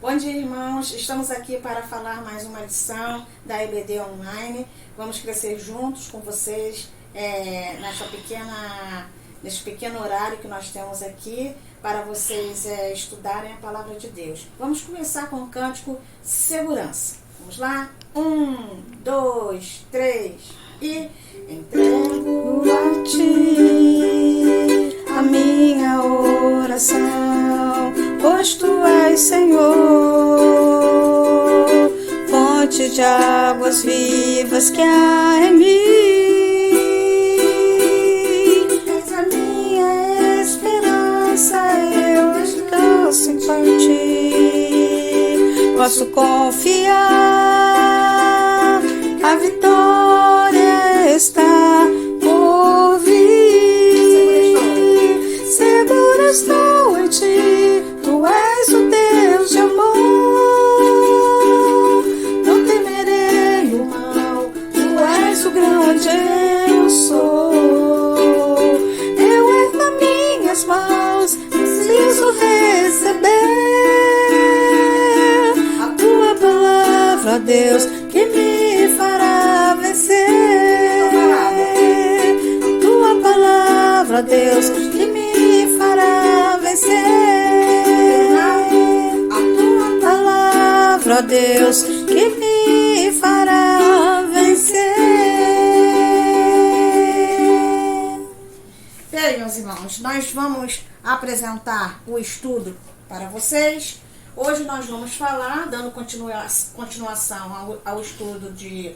Bom dia, irmãos. Estamos aqui para falar mais uma lição da EBD Online. Vamos crescer juntos com vocês nesse pequeno horário que nós temos aqui para vocês estudarem a Palavra de Deus. Vamos começar com o cântico Segurança. Vamos lá? 1, 2, 3 e... Entrego a Ti a minha oração, pois Tu és Senhor, fonte de águas vivas que há em mim. És a minha esperança, eu descanso em Ti. Posso confiar, a vitória está por vir. Seguro estou em Ti, Tu és o Deus de amor. Não temerei o mal, Tu és o grande eu sou. Eu ergo as minhas mãos, preciso receber a Tua palavra, Deus, que me fará vencer. A Tua palavra, Deus, que me fará vencer. A Tua palavra, Deus, que me fará vencer. Bem, meus irmãos, nós vamos apresentar o estudo para vocês. Hoje nós vamos falar, dando continuação ao estudo de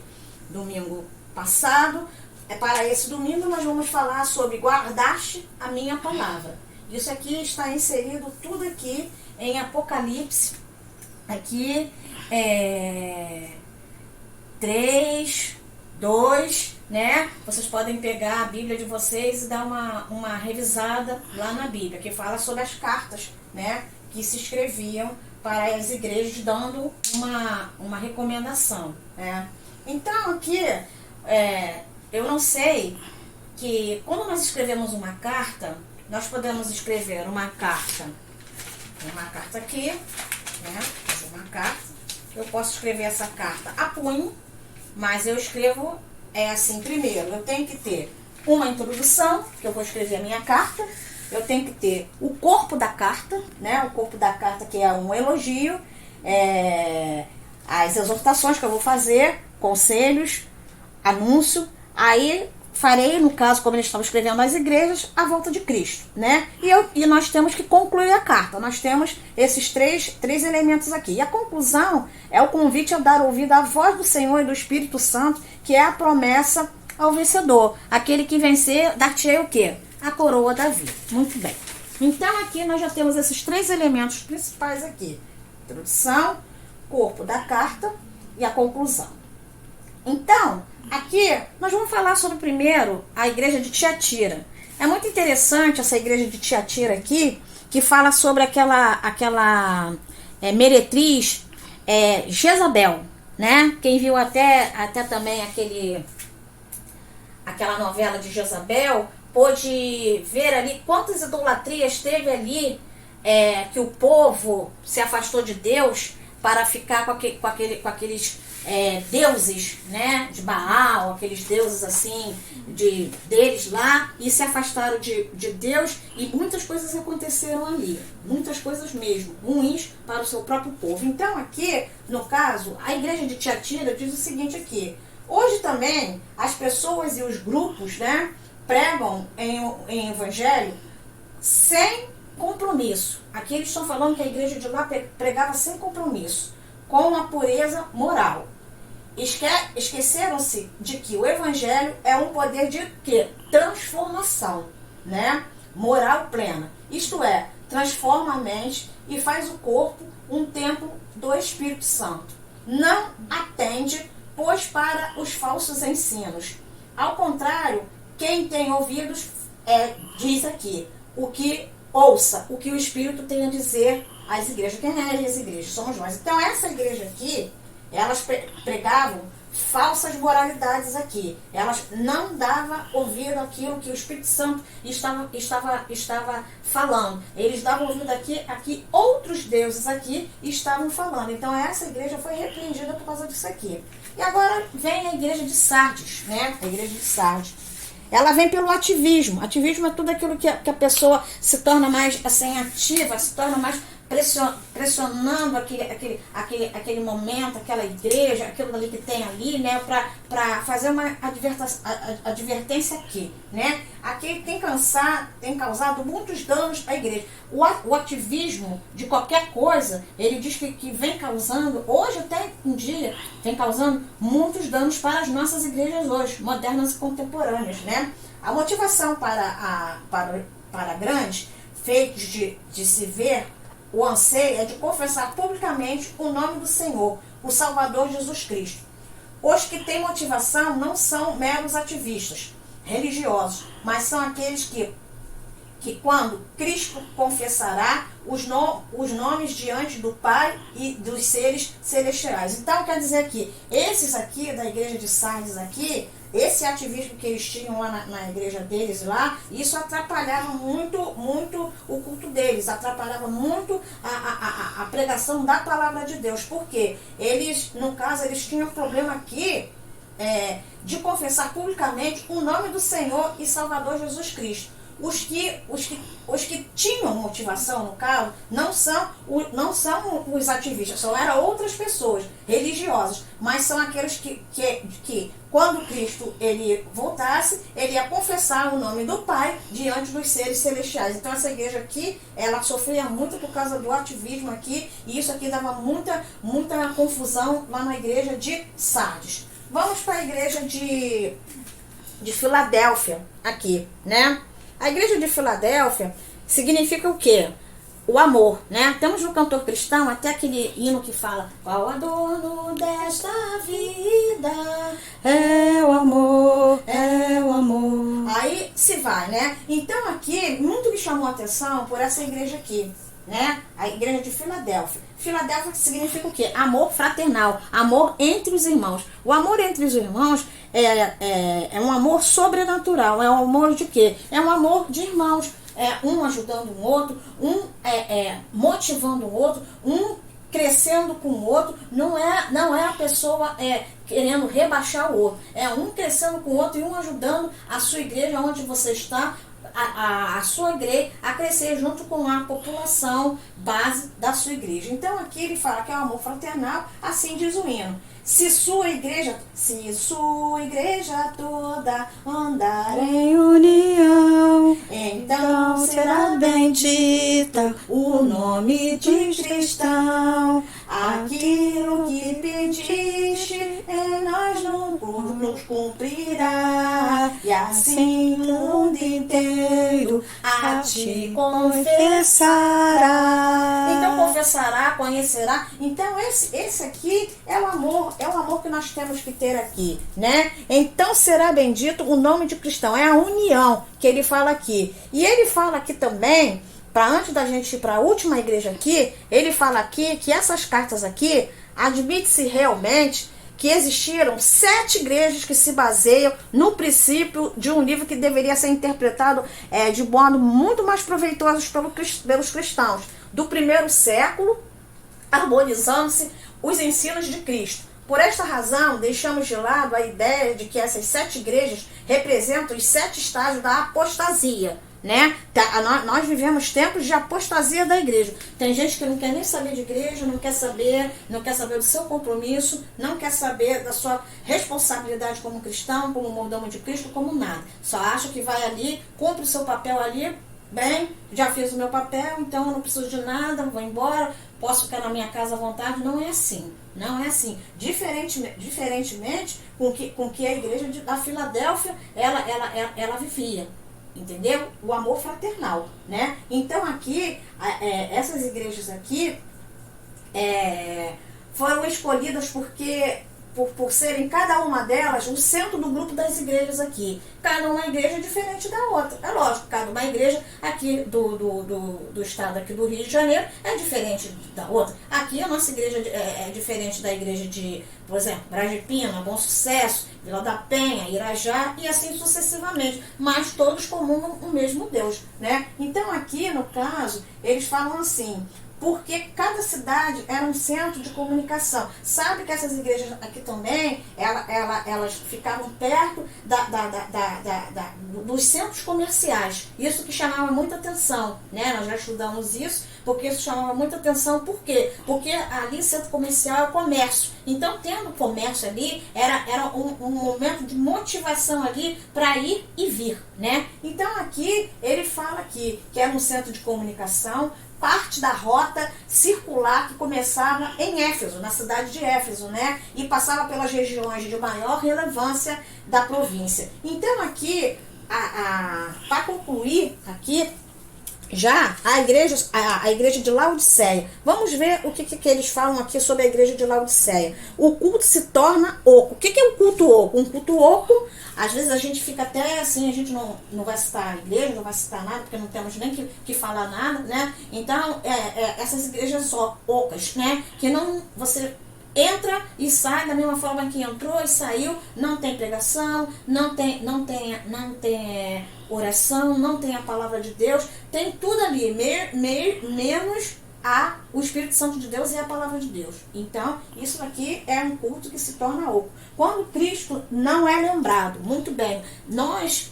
domingo passado. Para esse domingo nós vamos falar sobre guardaste a minha palavra. Isso aqui está inserido tudo aqui em Apocalipse. Aqui 3, 2, né? Vocês podem pegar a Bíblia de vocês e dar uma revisada lá na Bíblia, que fala sobre as cartas, né? Que se escreviam para as igrejas, dando uma recomendação, né? Então aqui, eu não sei que quando nós escrevemos uma carta, nós podemos escrever uma carta aqui, né? Fazer uma carta. Eu posso escrever essa carta a punho, mas eu escrevo assim primeiro. Eu tenho que ter uma introdução, que eu vou escrever a minha carta. Eu tenho que ter o corpo da carta, né? O corpo da carta, que é um elogio, as exortações que eu vou fazer, conselhos, anúncio. Aí farei, no caso, como eles estão escrevendo nas igrejas, a volta de Cristo, né? E nós temos que concluir a carta. Nós temos esses três elementos aqui. E a conclusão é o convite a dar ouvido à voz do Senhor e do Espírito Santo, que é a promessa ao vencedor. Aquele que vencer, dar-te-ei o quê? A coroa da vida. Muito bem. Então aqui nós já temos esses três elementos principais aqui. Introdução, corpo da carta e a conclusão. Então, aqui nós vamos falar sobre primeiro a igreja de Tiatira. É muito interessante essa igreja de Tiatira aqui, que fala sobre aquela meretriz Jezabel, né? Quem viu até também aquela novela de Jezabel, pôde ver ali quantas idolatrias teve ali, que o povo se afastou de Deus para ficar com aqueles deuses, né, de Baal, aqueles deuses assim deles lá, e se afastaram de Deus, e muitas coisas aconteceram ali, muitas coisas mesmo, ruins para o seu próprio povo. Então aqui, no caso, a igreja de Tiatira diz o seguinte aqui: hoje também as pessoas e os grupos, né, pregam em evangelho sem compromisso. Aqui eles estão falando que a igreja de lá pregava sem compromisso, com a pureza moral. Esqueceram-se de que o evangelho é um poder de quê? Transformação, né? Moral plena. Isto é, transforma a mente e faz o corpo um templo do Espírito Santo. Não atende, pois, para os falsos ensinos. Ao contrário, quem tem ouvidos, diz aqui, ouça o que o Espírito tem a dizer às igrejas. Quem é as igrejas? Somos nós. Então essa igreja aqui, elas pregavam falsas moralidades aqui. Elas não davam ouvido àquilo que o Espírito Santo estava falando. Eles davam ouvido aqui outros deuses aqui estavam falando. Então essa igreja foi repreendida por causa disso aqui. E agora vem a igreja de Sardes, né? A igreja de Sardes. Ela vem pelo ativismo. Ativismo é tudo aquilo que a pessoa se torna mais assim, ativa, se torna mais pressionando aquele momento, aquela igreja, aquilo ali que tem ali, né, para fazer uma advertência aqui, né? Aqui tem causado muitos danos à igreja. O ativismo de qualquer coisa, ele diz que vem causando, hoje até em dia, vem causando muitos danos para as nossas igrejas hoje, modernas e contemporâneas, né? A motivação para grandes feitos de se ver, o anseio é de confessar publicamente o nome do Senhor, o Salvador Jesus Cristo. Os que têm motivação não são meros ativistas religiosos, mas são aqueles que quando Cristo confessará os nomes diante do Pai e dos seres celestiais. Então, quer dizer que esses aqui, da igreja de Sardes aqui, esse ativismo que eles tinham lá na igreja deles lá, isso atrapalhava muito o culto deles, atrapalhava muito a pregação da palavra de Deus. Porque eles, no caso, eles tinham problema aqui de confessar publicamente o nome do Senhor e Salvador Jesus Cristo. Os que tinham motivação, no caso, não são os ativistas, só eram outras pessoas religiosas, mas são aqueles que quando Cristo ele voltasse, ele ia confessar o nome do Pai diante dos seres celestiais. Então essa igreja aqui, ela sofria muito por causa do ativismo aqui, e isso aqui dava muita confusão lá na igreja de Sardes. Vamos para a igreja de Filadélfia aqui, né? A igreja de Filadélfia significa o quê? O amor, né? Temos no cantor cristão até aquele hino que fala: qual adorno desta vida é o amor, é o amor. Aí se vai, né? Então aqui, muito me chamou a atenção por essa igreja aqui, né? A igreja de Filadélfia. Filadélfia significa o quê? Amor fraternal, amor entre os irmãos. O amor entre os irmãos é um amor sobrenatural. É um amor de quê? É um amor de irmãos. Um ajudando o outro, motivando o outro, um crescendo com o outro. Não é a pessoa querendo rebaixar o outro. É um crescendo com o outro e um ajudando a sua igreja onde você está, a sua igreja a crescer junto com a população base da sua igreja. Então aqui ele fala que é um amor fraternal, assim diz o hino. Se sua igreja toda andar em união, então será bendita o nome de cristão. Aquilo que pediste em nós nos cumprirá, e assim o mundo inteiro a te confessará. Então confessará, conhecerá. Então esse aqui é o amor que nós temos que ter aqui, né? Então será bendito o nome de cristão. É a união que ele fala aqui. E ele fala aqui também, para antes da gente ir para a última igreja aqui, ele fala aqui que essas cartas aqui, admite-se realmente que existiram 7 igrejas que se baseiam no princípio de um livro que deveria ser interpretado de modo muito mais proveitoso pelos cristãos do primeiro século, harmonizando-se os ensinos de Cristo. Por esta razão, deixamos de lado a ideia de que essas 7 igrejas representam os 7 estágios da apostasia, né? Nós vivemos tempos de apostasia da igreja. Tem gente que não quer nem saber de igreja, não quer saber do seu compromisso, não quer saber da sua responsabilidade como cristão, como mordomo de Cristo, como nada. Só acha que vai ali, cumpre o seu papel ali, bem, já fiz o meu papel, então eu não preciso de nada, vou embora, posso ficar na minha casa à vontade. Não é assim. Não é assim. Diferentemente com que a igreja da Filadélfia ela vivia. Entendeu? O amor fraternal, né? Então aqui, essas igrejas aqui foram escolhidas porque por serem cada uma delas o centro do grupo das igrejas aqui. Cada uma igreja é diferente da outra. É lógico, cada uma igreja aqui do estado aqui do Rio de Janeiro é diferente da outra. Aqui a nossa igreja é diferente da igreja de, por exemplo, Brasipina, Bom Sucesso, Vila da Penha, Irajá e assim sucessivamente. Mas todos comungam o mesmo Deus, né? Então aqui, no caso, eles falam assim: porque cada cidade era um centro de comunicação. Sabe que essas igrejas aqui também, elas ficavam perto dos centros comerciais. Isso que chamava muita atenção, né? Nós já estudamos isso, porque isso chamava muita atenção. Por quê? Porque ali, centro comercial é comércio. Então, tendo comércio ali, era um momento de motivação ali para ir e vir, né? Então, aqui, ele fala aqui que era um centro de comunicação, parte da rota circular que começava em Éfeso, na cidade de Éfeso, né? E passava pelas regiões de maior relevância da província. Então aqui, para concluir aqui, já a igreja de Laodiceia. Vamos ver o que eles falam aqui sobre a igreja de Laodiceia. O culto se torna oco. O que é um culto oco? Um culto oco, às vezes a gente fica até assim, a gente não vai citar a igreja, não vai citar nada, porque não temos nem que falar nada, né? Então, essas igrejas só ocas, né? Que não, você entra e sai da mesma forma que entrou e saiu, não tem pregação, não tem oração, não tem a palavra de Deus, tem tudo ali, menos o Espírito Santo de Deus e a palavra de Deus. Então, isso aqui é um culto que se torna oco. Quando Cristo não é lembrado, muito bem, nós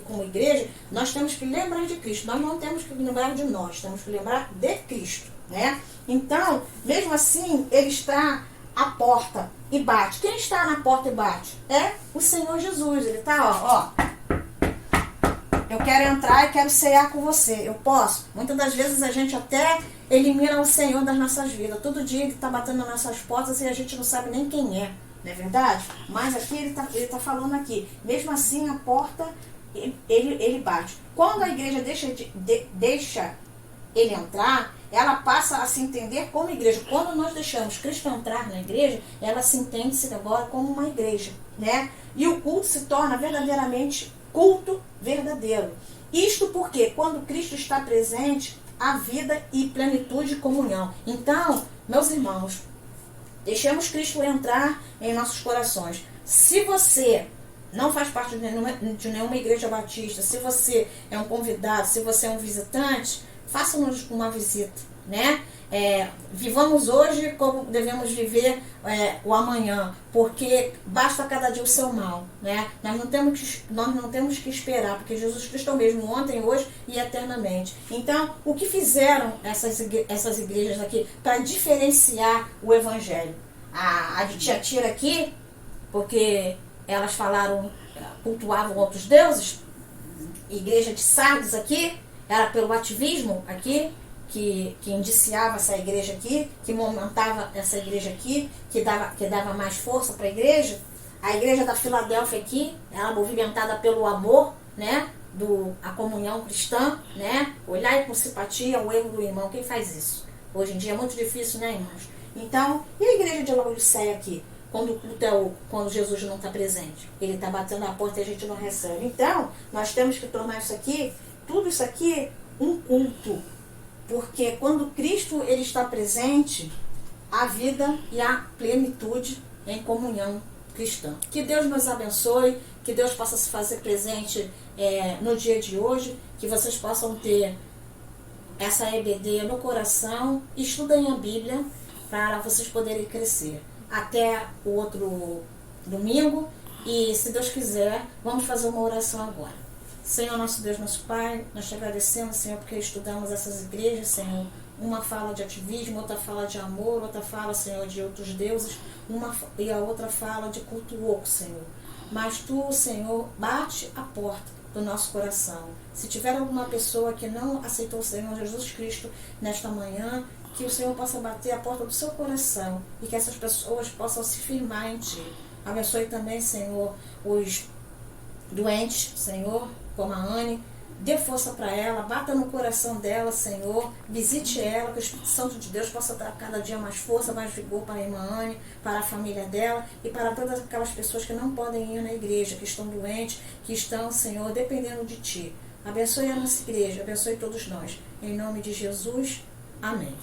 como igreja, nós temos que lembrar de Cristo, nós não temos que lembrar de nós, temos que lembrar de Cristo, né? Então, mesmo assim, ele está à porta e bate. Quem está na porta e bate? É o Senhor Jesus. Ele está, ó. Eu quero entrar e quero cear com você. Eu posso? Muitas das vezes a gente até elimina o Senhor das nossas vidas. Todo dia ele está batendo nas nossas portas e a gente não sabe nem quem é. Não é verdade? Mas aqui ele tá falando aqui. Mesmo assim, a porta, ele bate. Quando a igreja deixa ele entrar, ela passa a se entender como igreja. Quando nós deixamos Cristo entrar na igreja, ela se entende-se agora como uma igreja, né? E o culto se torna verdadeiramente culto verdadeiro. Isto porque quando Cristo está presente, há vida e plenitude de comunhão. Então, meus irmãos, deixemos Cristo entrar em nossos corações. Se você não faz parte de nenhuma igreja batista, se você é um convidado, se você é um visitante, faça-nos uma visita, né? Vivamos hoje como devemos viver o amanhã, porque basta cada dia o seu mal, né? Nós não temos que esperar, porque Jesus Cristo é o mesmo ontem, hoje e eternamente. Então, o que fizeram essas igrejas aqui para diferenciar o evangelho? A de Tiatira aqui, porque elas cultuavam outros deuses. Igreja de Sardes aqui, era pelo ativismo aqui, que indiciava essa igreja aqui, que momentava essa igreja aqui, que dava mais força para a igreja. A igreja da Filadélfia aqui, ela movimentada pelo amor, né? A comunhão cristã, né? Olhar com simpatia o erro do irmão. Quem faz isso? Hoje em dia é muito difícil, né, irmãos? Então, e a igreja de Laodiceia aqui? Quando Jesus não está presente, ele está batendo na porta e a gente não recebe. Então, nós temos que tornar isso aqui, tudo isso aqui, um culto. Porque quando Cristo ele está presente, a vida e a plenitude em comunhão cristã. Que Deus nos abençoe, que Deus possa se fazer presente no dia de hoje, que vocês possam ter essa EBD no coração, estudem a Bíblia para vocês poderem crescer. Até o outro domingo, e se Deus quiser, vamos fazer uma oração agora. Senhor, nosso Deus, nosso Pai, nós te agradecemos, Senhor, porque estudamos essas igrejas, Senhor. Uma fala de ativismo, outra fala de amor, outra fala, Senhor, de outros deuses, e a outra fala de culto oco, Senhor. Mas Tu, Senhor, bate a porta do nosso coração. Se tiver alguma pessoa que não aceitou o Senhor Jesus Cristo nesta manhã, que o Senhor possa bater a porta do seu coração e que essas pessoas possam se firmar em Ti. Abençoe também, Senhor, os doentes, Senhor, como a Anne, Dê força para ela, bata no coração dela, Senhor. Visite ela, que o Espírito Santo de Deus possa dar cada dia mais força, mais vigor para a irmã Anne, para a família dela e para todas aquelas pessoas que não podem ir na igreja, que estão doentes, que estão, Senhor, dependendo de Ti. Abençoe a nossa igreja, abençoe todos nós. Em nome de Jesus, amém.